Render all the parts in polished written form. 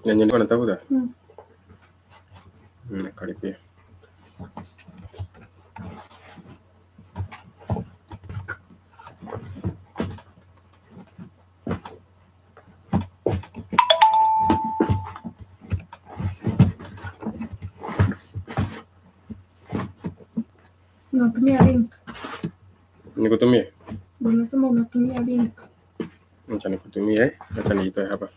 yenye nilikuwa natafuta nakaribia. Unatumia link. Nikutumie? Unasema unatumia link. Acha nikutumie, acha niitoe hapa.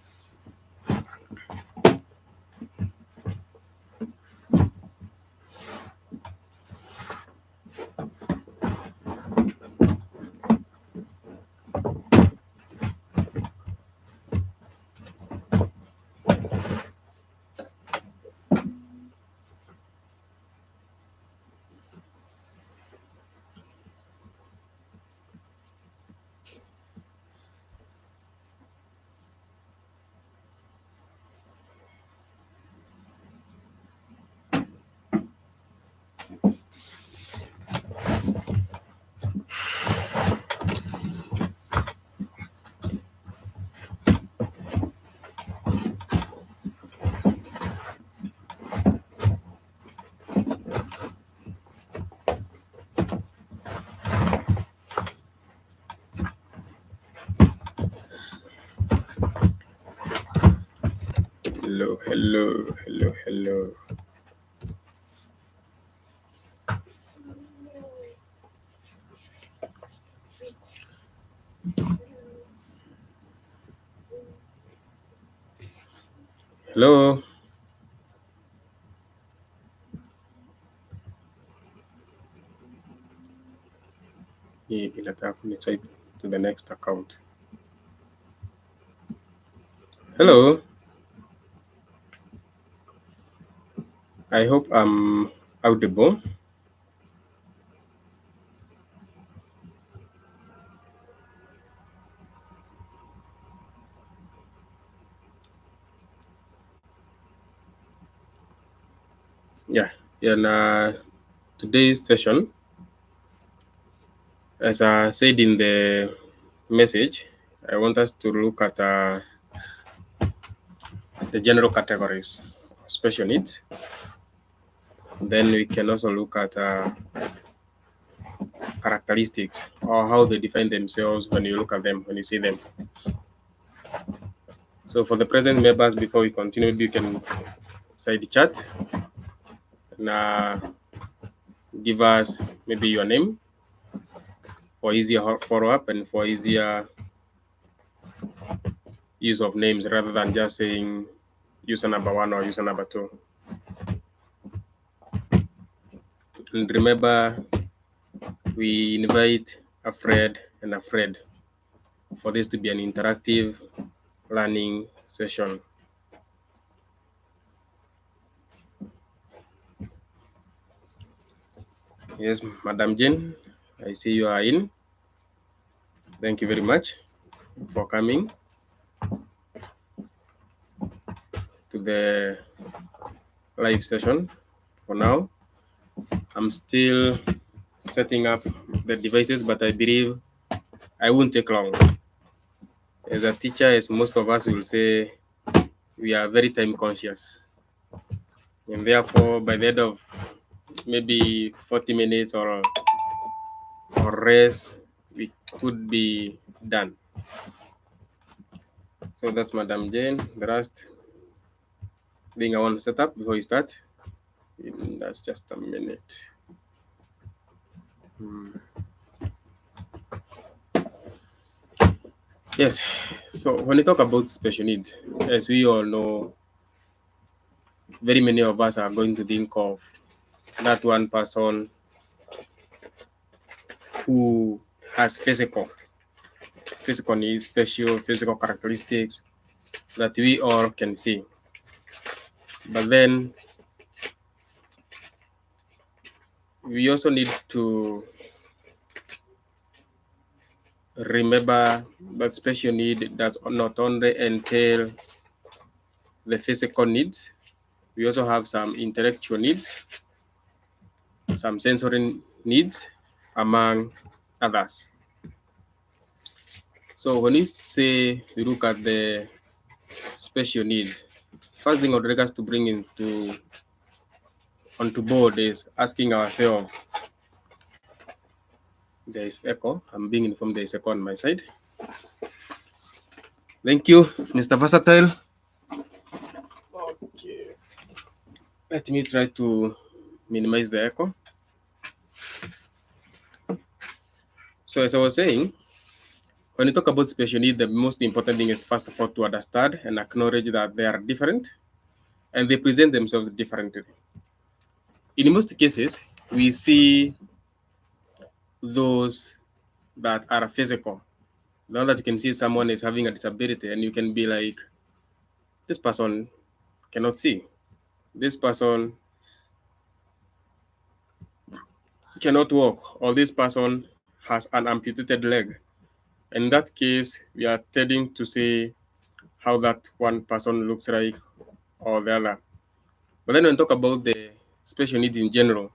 Hello. Hello. Inataka kuniswipe to the next account. Hello. I hope I'm audible. Yeah, in today's session, as I said in the message, I want us to look at the general categories of special needs. Then we can also look at characteristics or how they define themselves when you look at them, when you see them. So for the present members, before we continue, you can side chat and give us maybe your name for easier follow-up and for easier use of names rather than just saying user number 1 or user number 2. And remember, we invite a Fred and a Fred for this to be an interactive learning session. Yes, Madam Jane, I see you are in. Thank you very much for coming to the live session. For now, I'm still setting up the devices, but I believe I won't take long. As a teacher, as most of us will say, we are very time conscious. And therefore, by the end of maybe 40 minutes or less, we could be done. So that's Madam Jane. The rest thing I want to set up before you start. That's just a minute. Yes. So when we talk about special needs, as we all know, very many of us are going to think of that one person who has physical needs, special physical characteristics that we all can see. But then we also need to remember that special need does not only entail the physical needs, we also have some intellectual needs, some sensory needs, among others. So when we say we look at the special needs, first thing I'd like us to bring into onto board is asking ourselves. There is echo. I'm being informed there is echo on my side. Thank you, Mr. Versatile. Okay. Let me try to minimize the echo. So as I was saying, when you talk about special needs, the most important thing is first of all to understand and acknowledge that they are different and they present themselves differently. In most cases, we see those that are physical. Now that you can see someone is having a disability and you can be like, this person cannot see. This person cannot walk, or this person has an amputated leg. In that case, we are tending to say how that one person looks like or the other. But then when we talk about the special needs in general,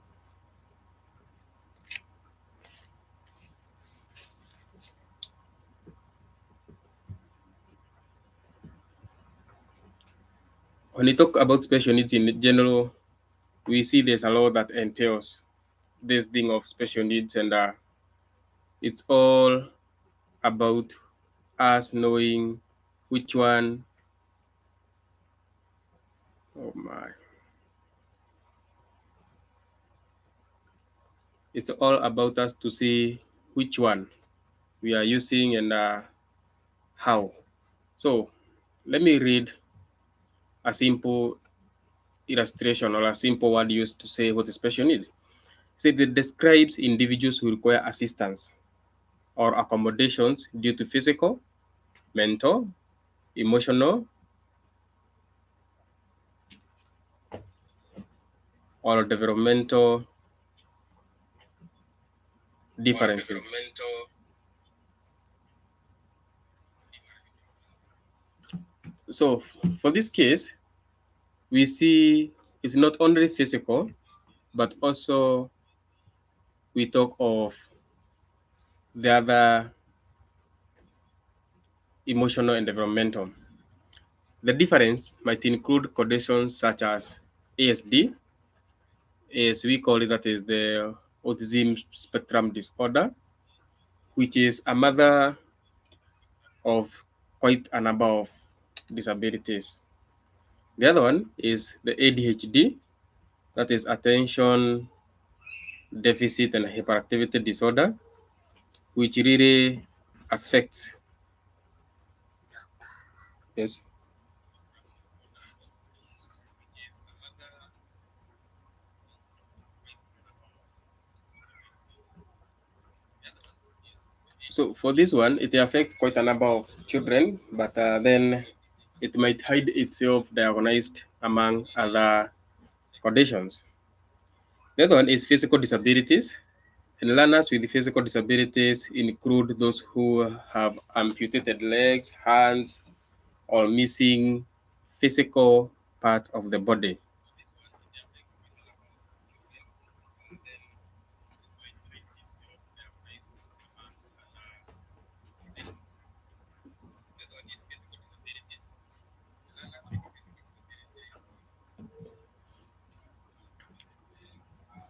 when we talk about special needs in general, we see there's a lot that entails this thing of special needs, and it's all about us knowing which one. Oh my! It's all about us to see which one we are using and how. So let me read a simple illustration or a simple word used to say what a special needs. Say it describes individuals who require assistance or accommodations due to physical, mental, emotional, or developmental differences. So for this case, we see it's not only physical, but also we talk of the other emotional and developmental. The difference might include conditions such as ASD, as we call it, that is the autism spectrum disorder, which is a mother of quite a number of disabilities. The other one is the ADHD, that is attention deficit and hyperactivity disorder, which really affects. Yes. So for this one, it affects quite a number of children, but then it might hide itself diagnosed among other conditions. The other one is physical disabilities. And learners with physical disabilities include those who have amputated legs, hands, or missing physical parts of the body.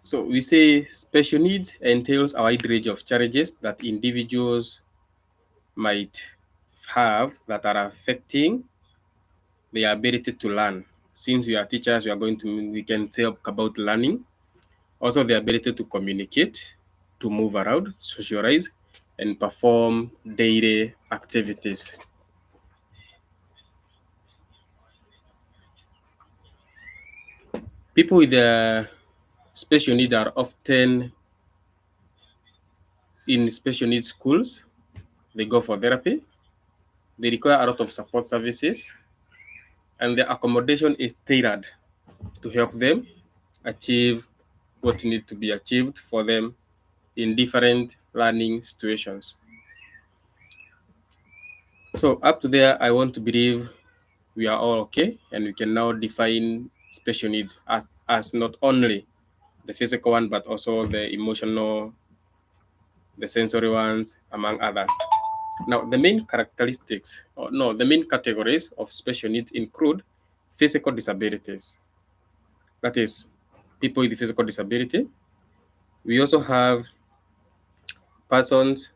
So we say special needs entails a wide range of challenges that individuals might have that are affecting their ability to learn. Since we are teachers, we can talk about learning, also the ability to communicate, to move around, socialize, and perform daily activities. People with special needs are often in special needs schools. They go for therapy. They require a lot of support services, and the accommodation is tailored to help them achieve what needs to be achieved for them in different learning situations. So up to there, I want to believe we are all okay, and we can now define special needs as not only the physical one, but also the emotional, the sensory ones, among others. Now, the main characteristics, or no, the main categories of special needs include physical disabilities. That is, people with physical disability. We also have persons,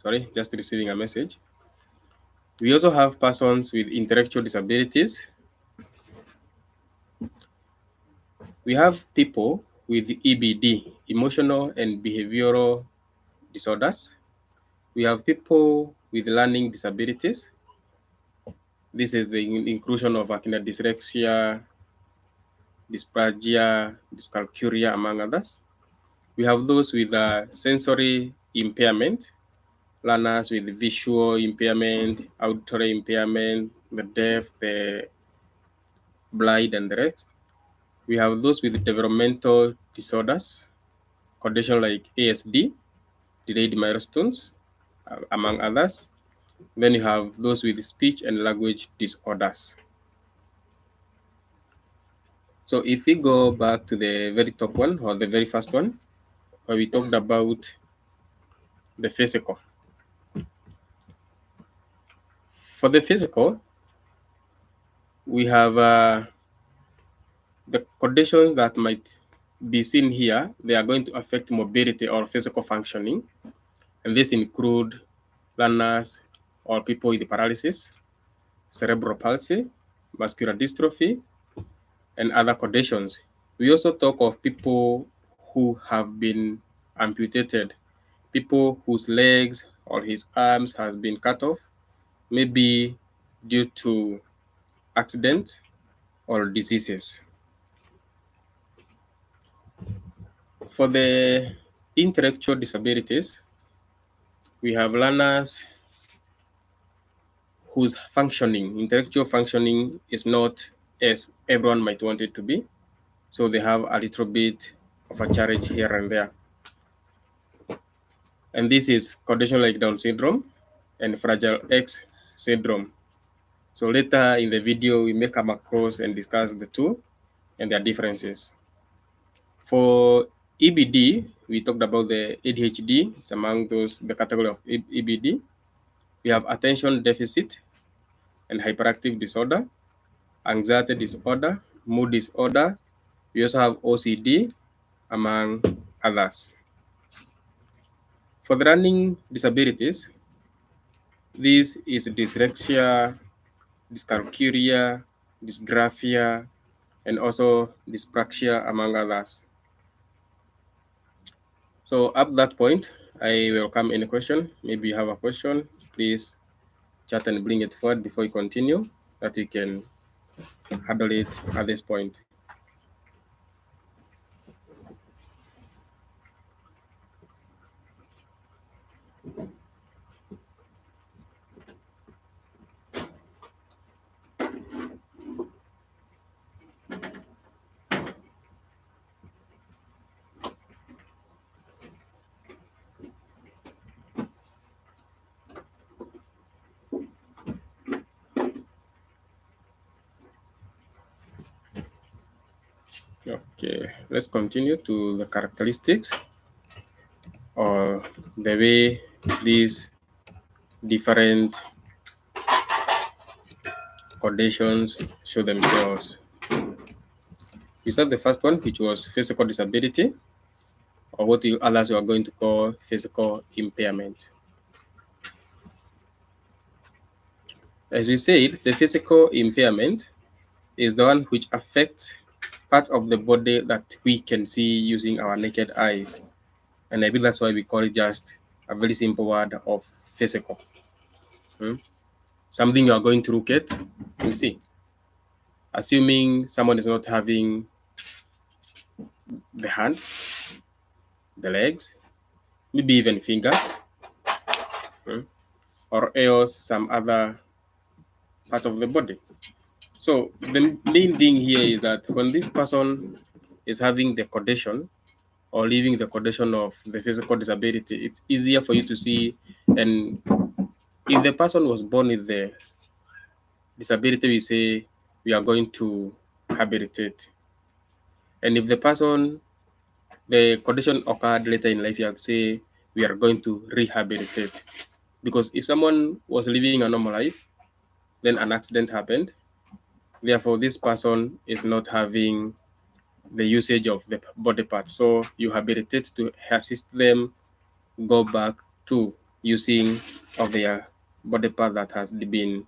sorry, just receiving a message. We also have persons with intellectual disabilities. We have people with EBD, emotional and behavioral disorders. We have people with learning disabilities. This is the inclusion of dyslexia, dysprasia, dyscalculia, among others. We have those with sensory impairment, learners with visual impairment, auditory impairment, the deaf, the blind, and the rest. We have those with developmental disorders, conditions like ASD, delayed milestones, among others. Then you have those with speech and language disorders. So if we go back to the very top one, or the very first one, where we talked about the physical. For the physical, we have the conditions that might be seen here. They are going to affect mobility or physical functioning, and this include learners or people with paralysis, cerebral palsy, muscular dystrophy, and other conditions. We also talk of people who have been amputated, people whose legs or his arms has been cut off, maybe due to accident or diseases. For the intellectual disabilities, we have learners whose intellectual functioning is not as everyone might want it to be. So they have a little bit of a challenge here and there. And this is condition like Down syndrome and Fragile X syndrome. So later in the video, we may come across and discuss the two and their differences. For EBD, we talked about the ADHD. It's among the category of EBD. We have attention deficit and hyperactive disorder, anxiety disorder, mood disorder. We also have OCD, among others. For the learning disabilities, this is dyslexia, dyscalculia, dysgraphia, and also dyspraxia, among others. So at that point, I welcome any question. Maybe you have a question, please chat and bring it forward before we continue, that we can handle it at this point. Okay, let's continue to the characteristics or the way these different conditions show themselves. We start the first one, which was physical disability, or what you others are going to call physical impairment. As we said, the physical impairment is the one which affects parts of the body that we can see using our naked eyes. And I believe that's why we call it just a very simple word of physical. Something you are going to look at, you see. Assuming someone is not having the hand, the legs, maybe even fingers, or else some other part of the body. So the main thing here is that when this person is having the condition or living the condition of the physical disability, it's easier for you to see. And if the person was born with the disability, we say we are going to rehabilitate. And if the condition occurred later in life, you say we are going to rehabilitate. Because if someone was living a normal life, then an accident happened. Therefore, this person is not having the usage of the body part. So you habilitate to assist them go back to using of their body part that has been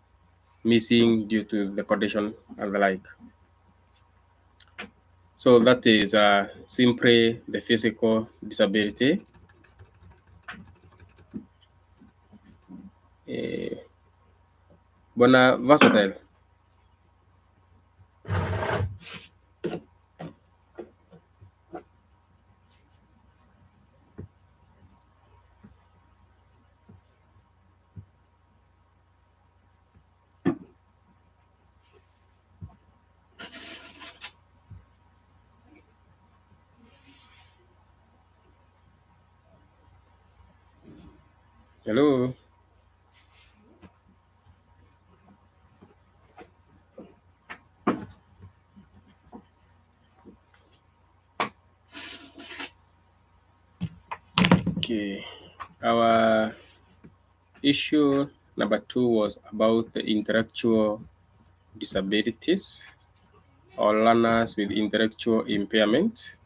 missing due to the condition and the like. So that is simply the physical disability. Eh, Bona versatile. Hello. Okay. Our issue number 2 was about the intellectual disabilities or learners with intellectual impairment.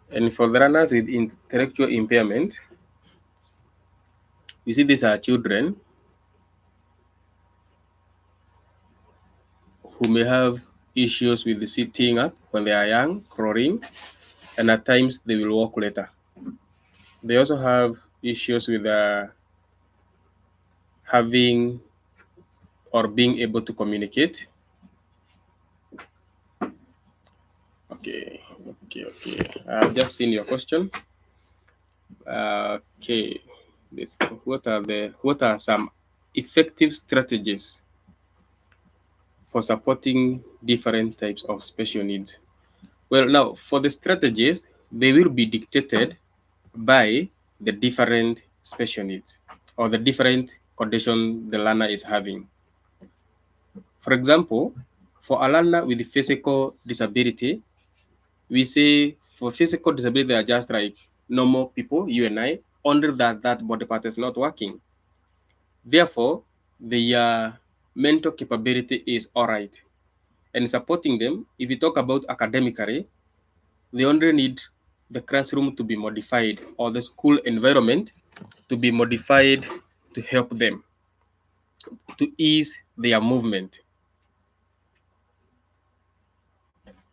And for the learners with intellectual impairment, you see these are children who may have issues with sitting up when they are young, crawling, and at times they will walk later. They also have issues with having or being able to communicate. Okay, okay. I've just seen your question. Okay, what are some effective strategies for supporting different types of special needs? Well, now for the strategies, they will be dictated by the different special needs or the different condition the learner is having. For example, for a learner with physical disability, we say for physical disability, they are just like normal people, you and I, only that that body part is not working. Therefore, their mental capability is all right. And supporting them, if you talk about academically, they only need the classroom to be modified or the school environment to be modified to help them to ease their movement.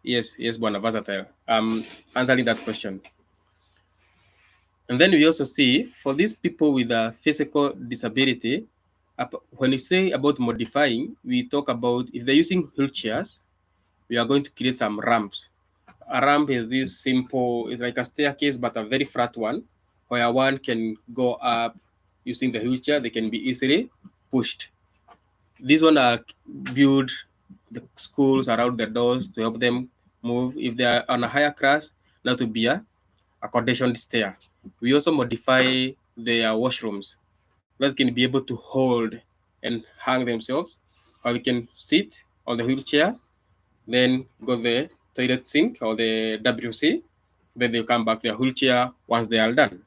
Yes, Buana Versatile. Answering that question. And then we also see for these people with a physical disability, when you say about modifying, we talk about if they're using wheelchairs, we are going to create some ramps. A ramp is this simple, it's like a staircase, but a very flat one, where one can go up using the wheelchair, they can be easily pushed. These one are built the schools around the doors to help them move. If they are on a higher class, now to be a conditioned stair. We also modify their washrooms that can be able to hold and hang themselves, or we can sit on the wheelchair, then go the toilet sink or the WC, then they come back their wheelchair once they are done.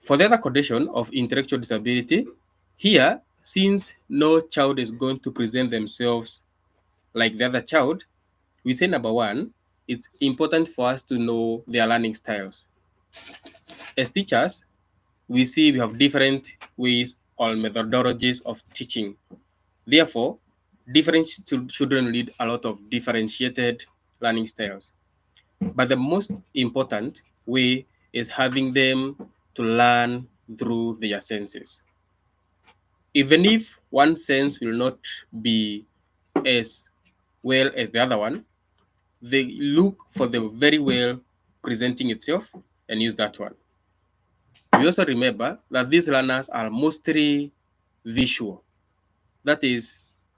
For the other condition of intellectual disability, here, since no child is going to present themselves like the other child, we say number one, it's important for us to know their learning styles. As teachers, we see we have different ways or methodologies of teaching. Therefore, different children need a lot of differentiated learning styles. But the most important way is having them to learn through their senses. Even if one sense will not be as well as the other one, they look for the very well presenting itself and use that one. We also remember that these learners are mostly visual. That is,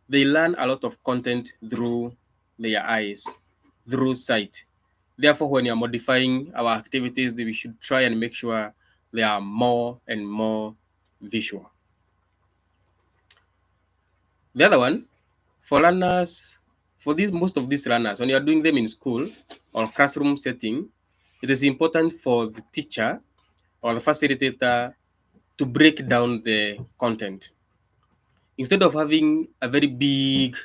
they learn a lot of content through their eyes, through sight. Therefore, when you're modifying our activities, we should try and make sure they are more and more visual. The other one, for learners For these most of these learners, when you are doing them in school or classroom setting, it is important for the teacher or the facilitator to break down the content. Instead of having a very big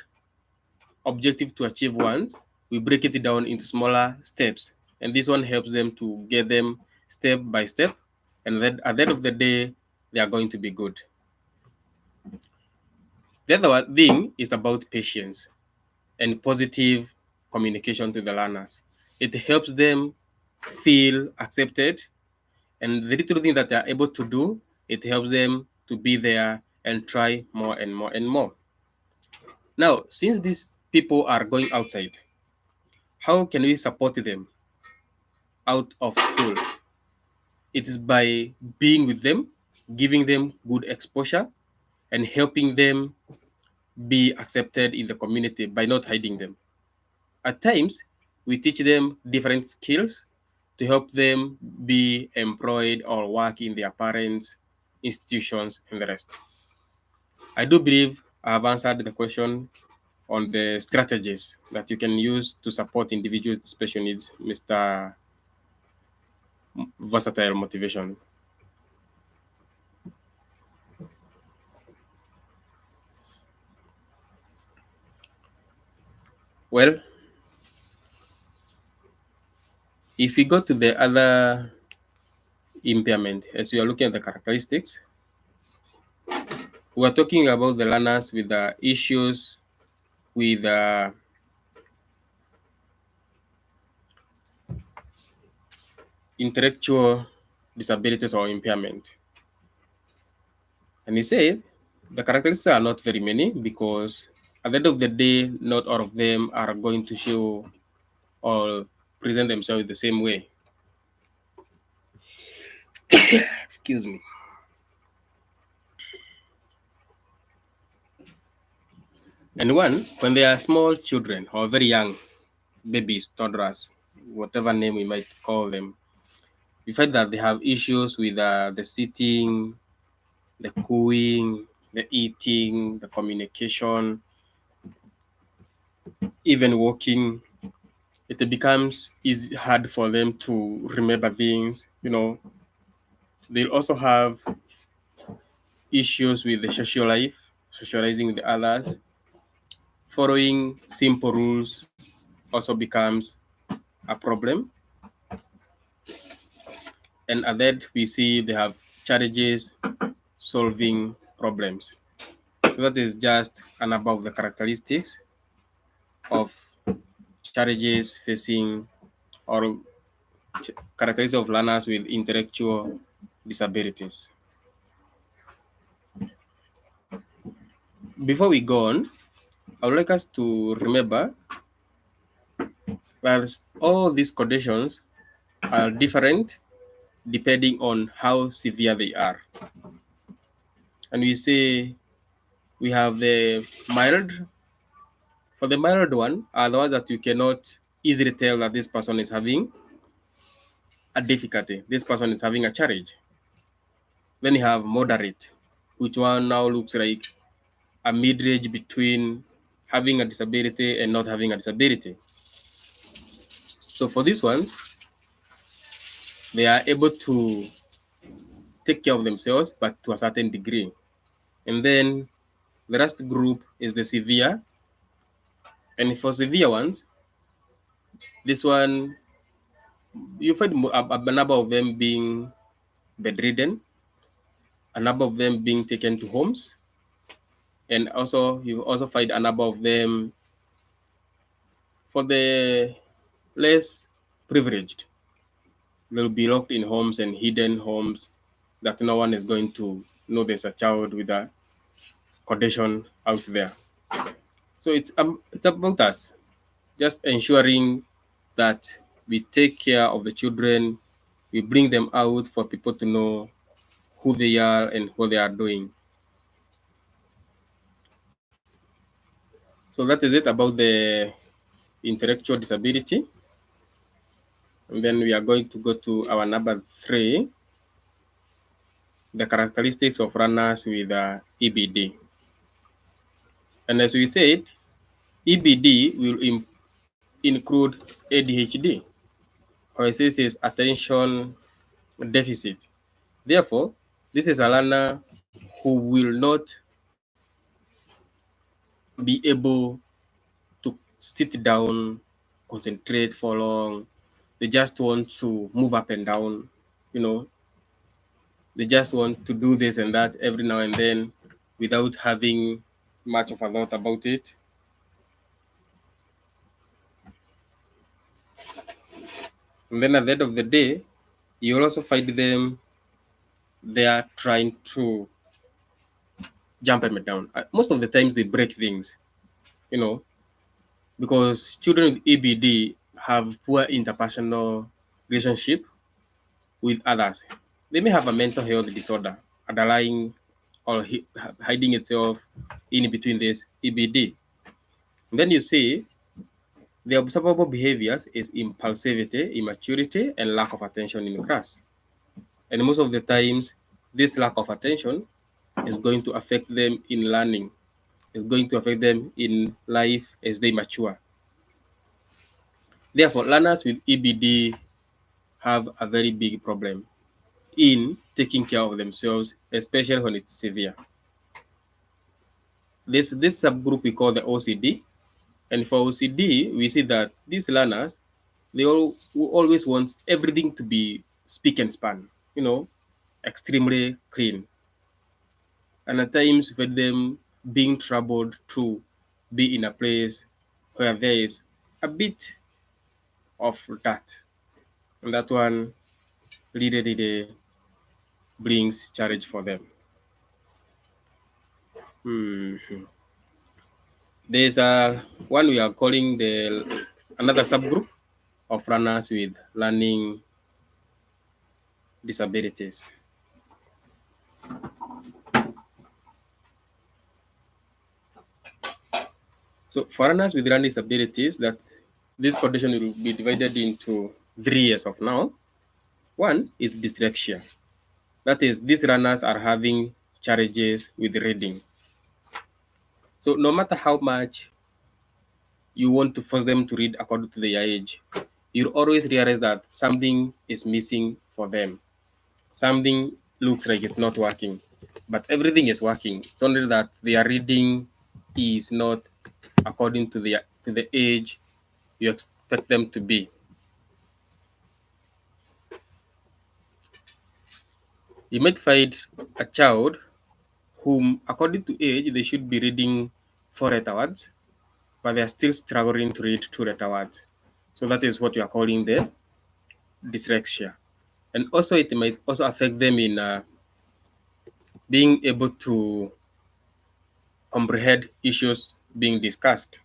objective to achieve once, we break it down into smaller steps. And this one helps them to get them step by step. And then at the end of the day, they are going to be good. The other thing is about patience and positive communication to the learners. It helps them feel accepted, and the little thing that they are able to do, it helps them to be there and try more and more and more. Now, since these people are going outside, how can we support them out of school? It is by being with them, giving them good exposure, and helping them be accepted in the community by not hiding them. At times, we teach them different skills to help them be employed or work in their parents' institutions and the rest. I do believe I have answered the question on the strategies that you can use to support individual special needs, Mr. Versatile Motivation. Well, if we go to the other impairment, as we are looking at the characteristics, we are talking about the learners with the issues with intellectual disabilities or impairment. And he said the characteristics are not very many because at the end of the day, not all of them are going to show or present themselves the same way. Excuse me. And one, when they are small children or very young babies, toddlers, whatever name we might call them, we find that they have issues with the sitting, the cooing, the eating, the communication, even walking. It becomes easy, hard for them to remember things. They'll also have issues with the social life, socializing with others. Following simple rules also becomes a problem. And at that, we see they have challenges solving problems. So that is just an above the characteristics of challenges facing or characteristics of learners with intellectual disabilities. Before we go on, I would like us to remember that all these conditions are different depending on how severe they are. And we say we have the mild. For the mild one, are the ones that you cannot easily tell that this person is having a difficulty, this person is having a challenge. Then you have moderate, which one now looks like a mid-range between having a disability and not having a disability. So for this one, they are able to take care of themselves, but to a certain degree. And then the last group is the severe. And for severe ones, this one, you find a number of them being bedridden, a number of them being taken to homes, and also you also find a number of them for the less privileged. They'll be locked in homes and hidden homes that no one is going to know there's a child with a condition out there. So it's about us just ensuring that we take care of the children, we bring them out for people to know who they are and what they are doing. So that is it about the intellectual disability. And then we are going to go to our number 3, the characteristics of runners with EBD. And as we said, EBD will include ADHD, or it says attention deficit. Therefore, this is a learner who will not be able to sit down, concentrate for long. They just want to move up and down, you know, they just want to do this and that every now and then without having much of a thought about it. And then at the end of the day, you will also find them there trying to jump up and down. Most of the times they break things, you know, because children with EBD have poor interpersonal relationship with others. They may have a mental health disorder underlying or hiding itself in between this EBD. And then you see the observable behaviors is impulsivity, immaturity, and lack of attention in class. And most of the times, this lack of attention is going to affect them in learning. It's going to affect them in life as they mature. Therefore, learners with EBD have a very big problem in taking care of themselves, especially when it's severe. This subgroup we call the OCD, and for OCD, we see that these learners they all who always want everything to be speak and span, you know, extremely clean. And at times for them being troubled to be in a place where there is a bit of that. And that one really brings challenge for them. Hmm. There's a one we are calling the another subgroup of runners with learning disabilities. So foreigners with learning disabilities, that this condition will be divided into 3 years of now. One is dyslexia. That is, these runners are having challenges with reading. So no matter how much you want to force them to read according to their age, you'll always realize that something is missing for them. Something looks like it's not working, but everything is working. It's only that their reading is not according to the age you expect them to be. You might find a child whom, according to age, they should be reading 4 letter words, but they are still struggling to read 2 letter words. So that is what we are calling the dyslexia. And also, it might also affect them in being able to comprehend issues being discussed.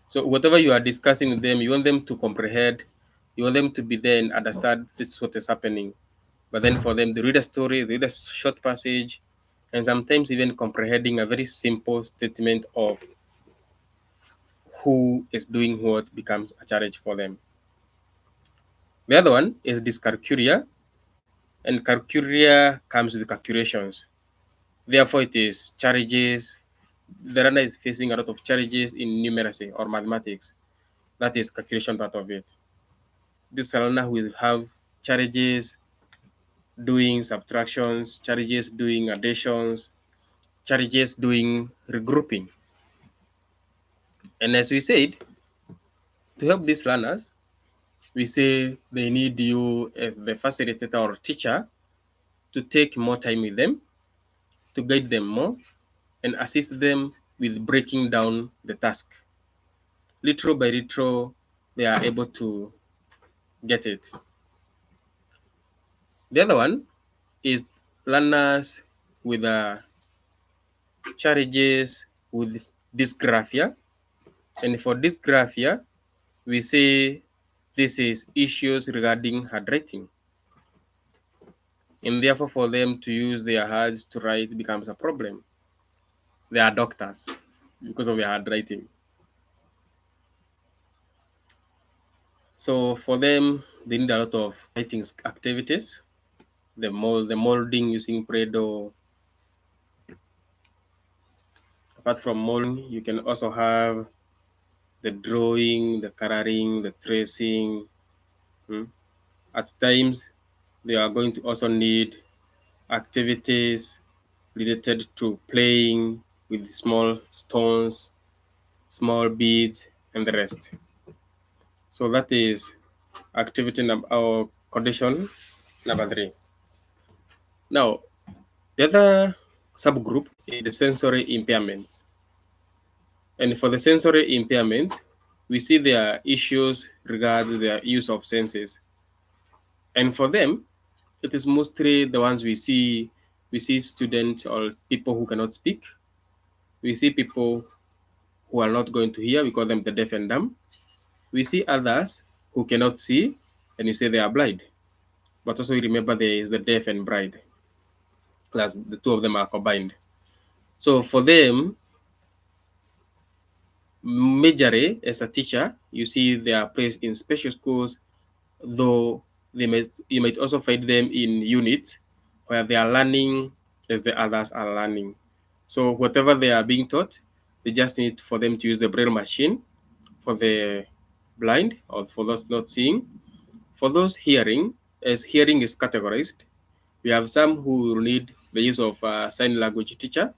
So whatever you are discussing with them, you want them to comprehend, you want them to be there and understand this is what is happening. But then for them, they read a story, they read a short passage, and sometimes even comprehending a very simple statement of who is doing what becomes a challenge for them. The other one is dyscalculia, and calculia comes with calculations. Therefore, it is challenges. The runner is facing a lot of challenges in numeracy or mathematics. That is calculation part of it. This runner will have challenges doing subtractions, challenges doing additions, challenges doing regrouping. And as we said, to help these learners, we say they need you as the facilitator or teacher to take more time with them, to guide them more, and assist them with breaking down the task. Little by little, they are able to get it. The other one is learners with challenges with dysgraphia. And for dysgraphia, we say this is issues regarding handwriting. And therefore, for them to use their hands to write becomes a problem. They are doctors because of their handwriting. So for them, they need a lot of writing activities. The molding using Predo, Apart from modeling, you can also have the drawing, the coloring, the tracing. Hmm. At times, they are going to also need activities related to playing with small stones, small beads, and the rest. So that is activity or condition number 3. Now, the other subgroup is the sensory impairment. And for the sensory impairment, we see there are issues regards their use of senses. And for them, it is mostly the ones we see. We see students or people who cannot speak. We see people who are not going to hear. We call them the deaf and dumb. We see others who cannot see, and you say they are blind. But also remember there is the deaf and blind. Plus the two of them are combined. So for them, majorly as a teacher, you see they are placed in special schools, though you might also find them in units where they are learning as the others are learning. So whatever they are being taught, they just need for them to use the braille machine for the blind or for those not seeing. For those hearing, as hearing is categorized, we have some who need the use of a sign language teacher,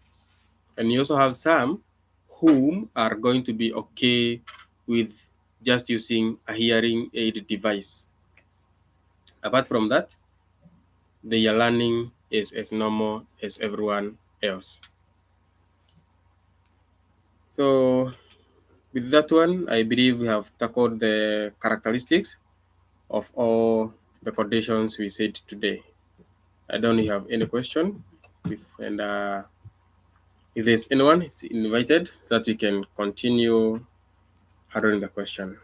and you also have some whom are going to be okay with just using a hearing aid device. Apart from that, their learning is as normal as everyone else. So with that one, I believe we have tackled the characteristics of all the conditions we said today. I don't have any question. And if there's anyone, it's invited that we can continue handling the question.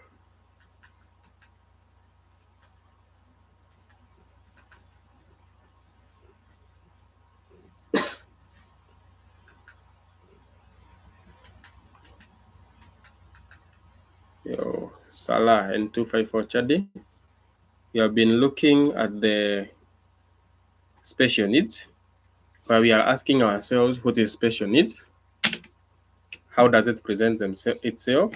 Yo, Salah and 254 Chadi, we have been looking at the special needs, where we are asking ourselves what is special needs, how does it present itself,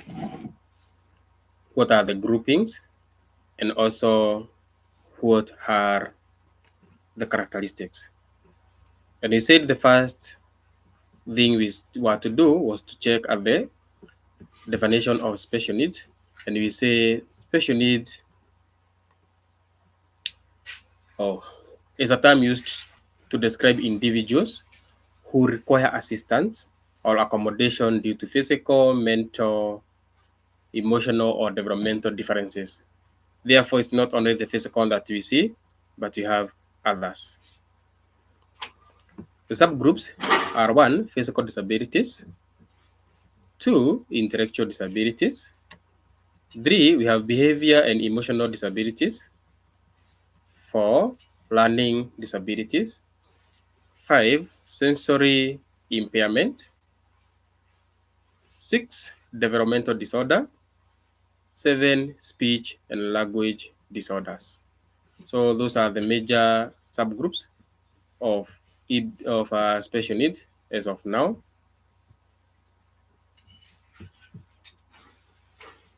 what are the groupings, and also what are the characteristics. And we said the first thing we were to do was to check at the definition of special needs, and we say special needs oh, is a term used to describe individuals who require assistance or accommodation due to physical, mental, emotional, or developmental differences. Therefore, it's not only the physical that we see, but we have others. The subgroups are 1, physical disabilities, 2, intellectual disabilities, 3, we have behavior and emotional disabilities, 4, learning disabilities, 5, sensory impairment, 6, developmental disorder, 7, speech and language disorders. So those are the major subgroups of special needs as of now.